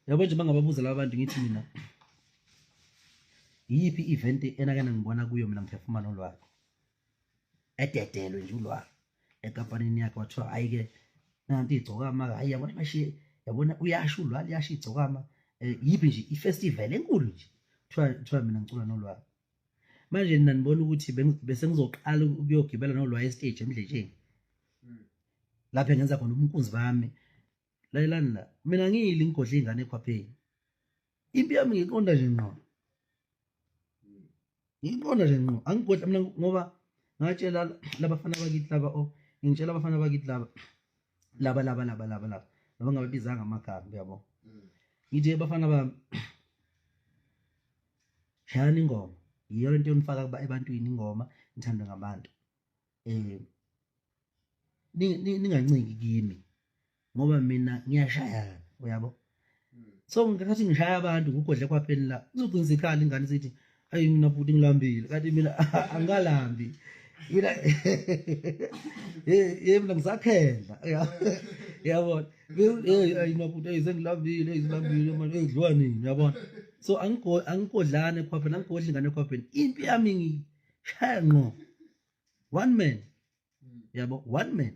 yabo nje bangababuza laba bantu ngithi mina yipi event enakena ngibona kuyo mina ngiphefumana ulwazi ededelwe nje ulwazi ekampanini yakhe wathiwa ayike nanti igcokama hayi yabona bashiye yabona uyasho ulwazi yasho igcokama yipi nje ifestival enkulu nje kuthiwa mina ngicula nolwazi manje nina nibona ukuthi bese ngizoqala ukuyogibela nolwazi stage emdletsheni lapha ngenza khona ubunkunzi bami lalelani la mina ngiyili ngigodla ingane ekhwapheni impi yami ngiqonda nje ngqo angigodla mina ngoba ngatshela labafana bakithi laba ngitshela abafana bakithi laba ngababizanga amagama uyabo ngithi bafana bami shayani ingoma yiyo lento yonifaka ebantwini ingoma nithandwe ngabantu ninganciki kimi ngoba mina ngiyashaya uyabo so ngikathi ngishaya abantu ukugodla kwaphela la uzogcina ikhala ingane sithi ayi mina futhi ngilambile kanti mina angalambi mina mina ngisakhenda yabona mina futhi sengilambile manje edliwa nini yabona so angigodlane kwaphela angigodla ingane kwaphela impi yami ngishaya ngqo one man yabo one man